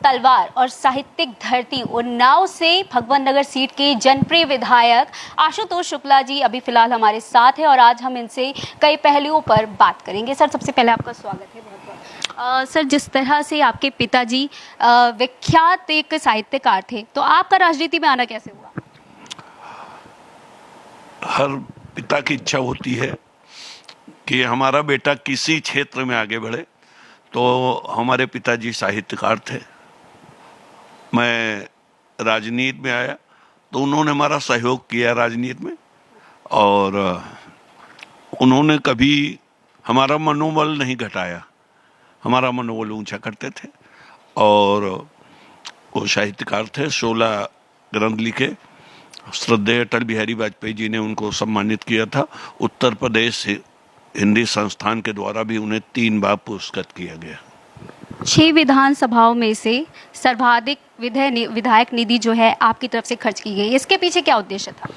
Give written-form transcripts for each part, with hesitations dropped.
तलवार और साहित्यिक धरती उन्नाव से भगवान नगर सीट के जनप्रिय विधायक आशुतोष शुक्ला जी अभी फिलहाल हमारे साथ हैं और आज हम इनसे कई पहलुओं पर बात करेंगे। सर, सबसे पहले आपका स्वागत है, बहुत बहुत। सर, जिस तरह से आपके पिताजी विख्यात एक साहित्यकार थे, तो आपका राजनीति में आना कैसे हुआ? हर पिता की इच्छा होती है कि हमारा बेटा किसी क्षेत्र में आगे बढ़े, तो हमारे पिताजी साहित्यकार थे। मैं राजनीति में आया तो उन्होंने हमारा सहयोग किया राजनीति में, और उन्होंने कभी हमारा मनोबल नहीं घटाया, हमारा मनोबल ऊंचा करते थे। और वो साहित्यकार थे, 16 ग्रंथ लिखे। श्रद्धेय अटल बिहारी वाजपेयी जी ने उनको सम्मानित किया था। उत्तर प्रदेश हिंदी संस्थान के द्वारा भी उन्हें 3 बार पुरस्कृत किया गया। 6 विधानसभाओं में से सर्वाधिक विधायक निधि जो है आपकी तरफ से खर्च की गई, इसके पीछे क्या उद्देश्य था?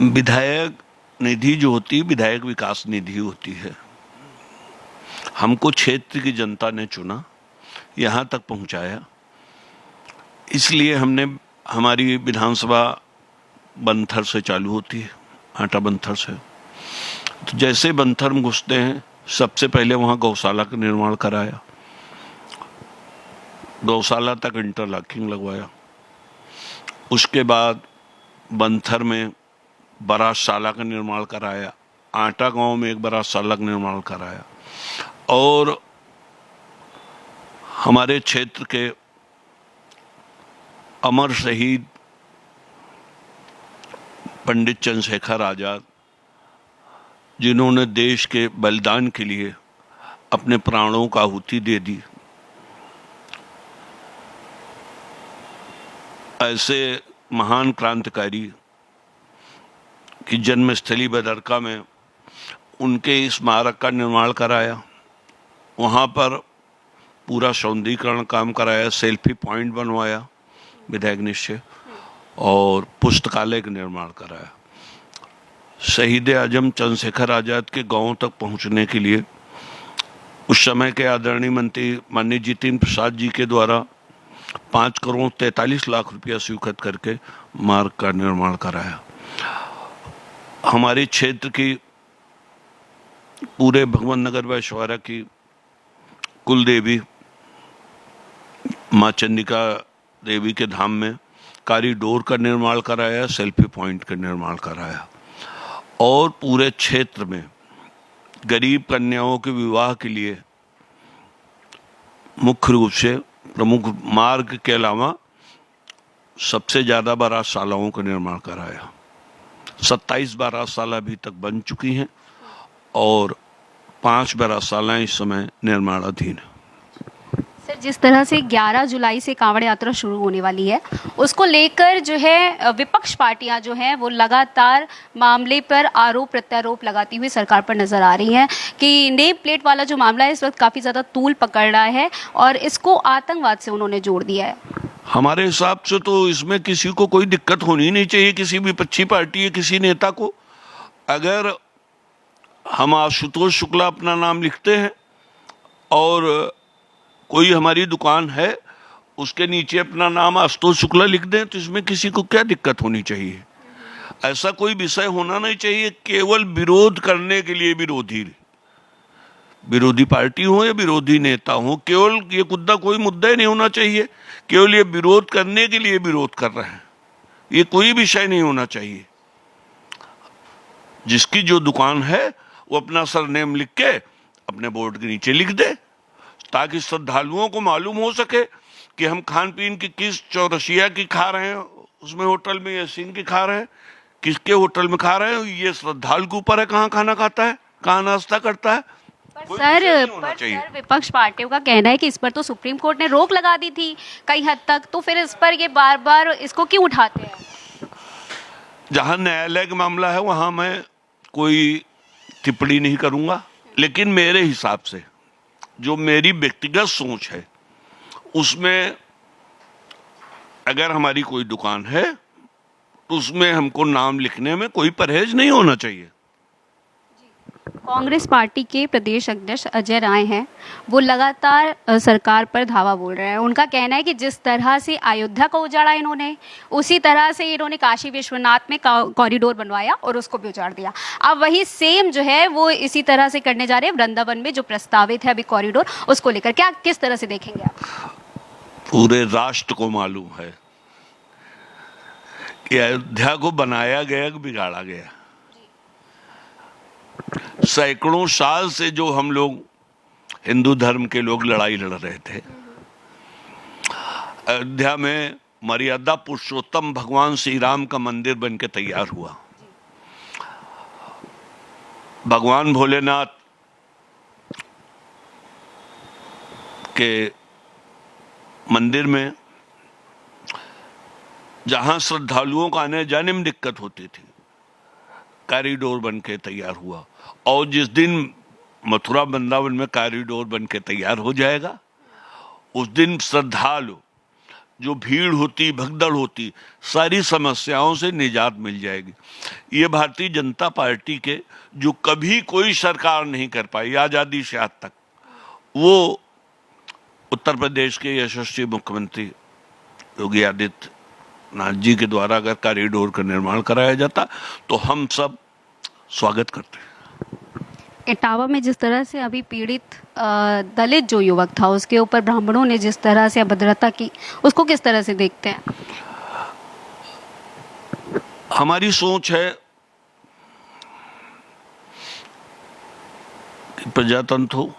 विधायक निधि जो होती है, विधायक विकास निधि होती है। हमको क्षेत्र की जनता ने चुना, यहाँ तक पहुँचाया, इसलिए हमने, हमारी विधानसभा बंथर से चालू होती है, आटा बंथर से। तो जैसे बंथर में घुसते हैं, सबसे पहले वहाँ गौशाला का निर्माण कराया, गौशाला तक इंटरलॉकिंग लगवाया। उसके बाद बंथर में बारातशाला का निर्माण कराया, आटा गांव में एक बारातशाला का निर्माण कराया। और हमारे क्षेत्र के अमर शहीद पंडित चंद्रशेखर आजाद, जिन्होंने देश के बलिदान के लिए अपने प्राणों का आहुति दे दी, ऐसे महान क्रांतिकारी की जन्मस्थली बदरका में उनके स्मारक का निर्माण कराया। वहाँ पर पूरा सौंदर्यीकरण काम कराया, सेल्फी पॉइंट बनवाया विधायक निश्चय, और पुस्तकालय का निर्माण कराया। शहीद आजम चंद्रशेखर आजाद के गांव तक पहुंचने के लिए उस समय के आदरणीय मंत्री माननीय जितेंद्र प्रसाद जी के द्वारा 5,43,00,000 रुपया स्वीकृत करके मार्ग का निर्माण कराया। हमारे क्षेत्र की, पूरे भगवान नगर वैश्वारा की कुल देवी माँ चंडिका देवी के धाम में कॉरिडोर का निर्माण कराया, सेल्फी पॉइंट का निर्माण कराया। और पूरे क्षेत्र में गरीब कन्याओं के विवाह के लिए मुख्य रूप से प्रमुख मार्ग के अलावा सबसे ज़्यादा बारातशालाओं का निर्माण कराया। 27 बारातशाला अभी तक बन चुकी हैं और 5 बारातशालाएं इस समय निर्माणाधीन है। सर, जिस तरह से 11 जुलाई से कांवड़ यात्रा शुरू होने वाली है, उसको लेकर जो है विपक्ष पार्टियां जो हैं वो लगातार मामले पर आरोप प्रत्यारोप लगाती हुई सरकार पर नजर आ रही हैं कि नेम प्लेट वाला जो मामला है इस वक्त काफ़ी ज़्यादा तूल पकड़ रहा है और इसको आतंकवाद से उन्होंने जोड़ दिया है। हमारे हिसाब से तो इसमें किसी को कोई दिक्कत होनी नहीं चाहिए, किसी विपक्षी पार्टी या किसी नेता को। अगर हम आशुतोष शुक्ला अपना नाम लिखते हैं और कोई हमारी दुकान है उसके नीचे अपना नाम आशुतोष शुक्ला लिख दें, तो इसमें किसी को क्या दिक्कत होनी चाहिए? ऐसा कोई विषय होना नहीं चाहिए केवल विरोध करने के लिए। विरोधी पार्टी हो या विरोधी नेता हो, केवल ये कोई मुद्दा ही नहीं होना चाहिए। केवल ये विरोध करने के लिए विरोध कर रहे हैं, ये कोई विषय नहीं होना चाहिए। जिसकी जो दुकान है वो अपना सरनेम लिख के अपने बोर्ड के नीचे लिख दे, ताकि श्रद्धालुओं को मालूम हो सके कि हम खान पीन की किस चौरसिया की खा रहे हैं, उसमें होटल में, या सिंह की खा रहे हैं, किसके होटल में खा रहे हैं। ये श्रद्धालु के ऊपर है कहाँ खाना खाता है, कहाँ नाश्ता करता है। सर, विपक्ष पार्टियों का कहना है कि इस पर तो सुप्रीम कोर्ट ने रोक लगा दी थी कई हद तक, तो फिर इस पर ये बार बार इसको क्यों उठाते हैं? जहां न्यायालय का मामला है वहां मैं कोई टिप्पणी नहीं करूंगा, लेकिन मेरे हिसाब से जो मेरी व्यक्तिगत सोच है उसमें अगर हमारी कोई दुकान है तो उसमें हमको नाम लिखने में कोई परहेज नहीं होना चाहिए। कांग्रेस पार्टी के प्रदेश अध्यक्ष अजय राय हैं, वो लगातार सरकार पर धावा बोल रहे हैं। उनका कहना है कि जिस तरह से अयोध्या को उजाड़ा इन्होंने, उसी तरह से इन्होंने काशी विश्वनाथ में कॉरिडोर बनवाया और उसको भी उजाड़ दिया। अब वही सेम जो है वो इसी तरह से करने जा रहे हैं वृंदावन में जो प्रस्तावित है अभी कॉरिडोर, उसको लेकर क्या किस तरह से देखेंगे आप? पूरे राष्ट्र को मालूम है कि अयोध्या को बनाया गया कि बिगाड़ा गया। सैकड़ों साल से जो हम लोग हिंदू धर्म के लोग लड़ाई लड़ रहे थे, अयोध्या में मर्यादा पुरुषोत्तम भगवान श्री राम का मंदिर बनके तैयार हुआ। भगवान भोलेनाथ के मंदिर में जहां श्रद्धालुओं का आने जाने में दिक्कत होती थी, कॉरिडोर बनके तैयार हुआ। और जिस दिन मथुरा वृंदावन में कॉरिडोर बनके तैयार हो जाएगा, उस दिन श्रद्धालु जो भीड़ होती, भगदड़ होती, सारी समस्याओं से निजात मिल जाएगी। ये भारतीय जनता पार्टी के जो कभी कोई सरकार नहीं कर पाई आज़ादी से आज तक, वो उत्तर प्रदेश के यशस्वी मुख्यमंत्री योगी आदित्यनाथ जी के द्वारा अगर कॉरिडोर का निर्माण कराया जाता तो हम सब स्वागत करते हैं। इटावा में जिस तरह से अभी पीड़ित दलित जो युवक था उसके ऊपर ब्राह्मणों ने जिस तरह से अभद्रता की, उसको किस तरह से देखते हैं? हमारी सोच है कि प्रजातंत्र हो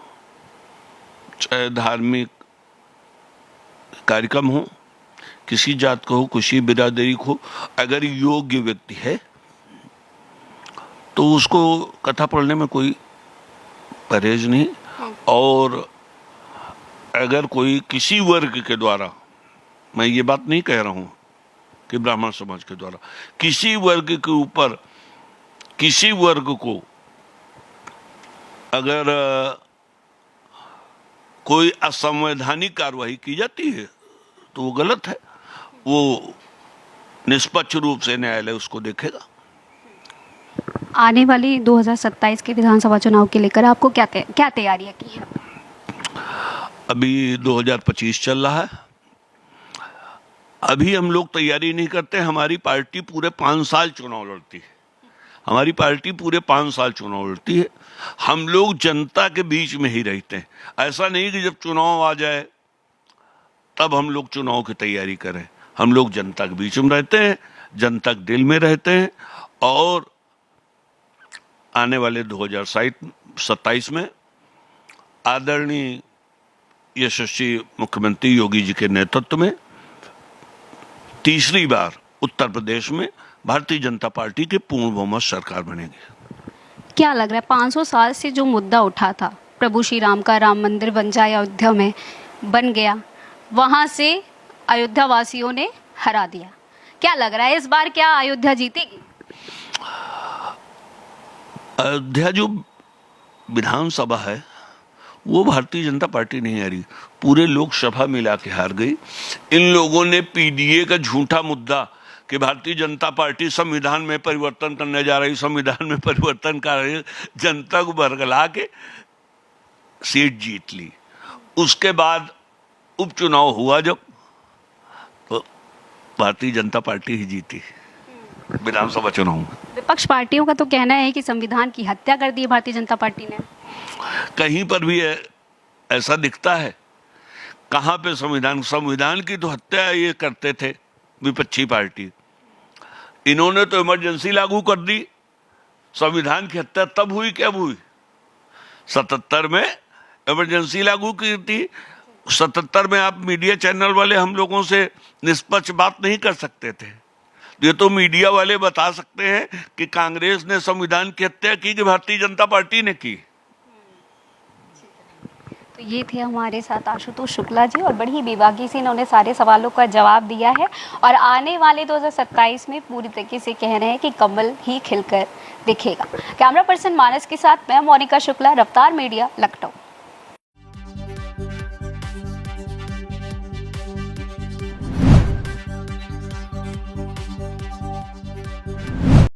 चाहे धार्मिक कार्यक्रम हो, किसी जात को हो, किसी बिरादरी को, अगर योग्य व्यक्ति है तो उसको कथा पढ़ने में कोई परहेज नहीं। और अगर कोई किसी वर्ग के द्वारा, मैं ये बात नहीं कह रहा हूं कि ब्राह्मण समाज के द्वारा, किसी वर्ग के ऊपर किसी वर्ग को अगर कोई असंवैधानिक कार्रवाई की जाती है तो वो गलत है। वो निष्पक्ष रूप से न्यायालय उसको देखेगा। आने वाली 2027 के विधानसभा चुनाव के लेकर आपको क्या तैयारियां की है? अभी 2025 चल रहा है। अभी हम लोग तैयारी नहीं करते। हमारी पार्टी पूरे 5 साल चुनाव लड़ती है। हमारी पार्टी पूरे 5 साल चुनाव लड़ती है। हम लोग जनता के बीच में ही रहते हैं। ऐसा नहीं कि जब चुनाव आ जाए तब हम लोग चुनाव की तैयारी करें। हम लोग जनता के बीच में रहते हैं, जनता के दिल में रहते हैं। और आने वाले 2027 में आदरणीय यशस्वी मुख्यमंत्री योगी जी के नेतृत्व में तीसरी बार उत्तर प्रदेश में भारतीय जनता पार्टी के पूर्ण बहुमत सरकार बनेगी। क्या लग रहा है 500 साल से जो मुद्दा उठा था प्रभु श्री राम का, राम मंदिर बन जाए अयोध्या में, बन गया, वहां से अयोध्या वासियों ने हरा दिया। क्या लग रहा है इस बार क्या अयोध्या जीतेगी? अयोध्या जो विधानसभा है वो भारतीय जनता पार्टी नहीं हारी, पूरे लोकसभा मिला के हार गई। इन लोगों ने पीडीए का झूठा मुद्दा कि भारतीय जनता पार्टी संविधान में परिवर्तन करने जा रही, संविधान में परिवर्तन कर रही, जनता को बरगला के सीट जीत ली। उसके बाद उपचुनाव हुआ जब, तो भारतीय जनता पार्टी ही जीती विधानसभा चुनाव में। विपक्ष पार्टियों का तो कहना है कि संविधान की हत्या कर दी भारतीय जनता पार्टी ने। कहीं पर भी ऐसा दिखता है? कहां पे संविधान की तो हत्या ये करते थे विपक्षी पार्टी। इन्होंने तो इमरजेंसी लागू कर दी। संविधान की हत्या तब हुई कब हुई? 77 में इमरजेंसी लागू की थी। 77 में आप मीडिया चैनल वाले हम लोगों से निष्पक्ष बात नहीं कर सकते थे। ये तो मीडिया वाले बता सकते हैं कि कांग्रेस ने संविधान की हत्या की कि भारतीय जनता पार्टी ने की। तो ये थे हमारे साथ आशुतोष शुक्ला जी और बड़ी ही बेबाकी से इन्होंने सारे सवालों का जवाब दिया है। और आने वाले 2027 में पूरी तरीके से कह रहे हैं कि कमल ही खिलकर दिखेगा। कैमरा पर्सन मानस के साथ मैं मोनिका शुक्ला, रफ्तार मीडिया, लखनऊ।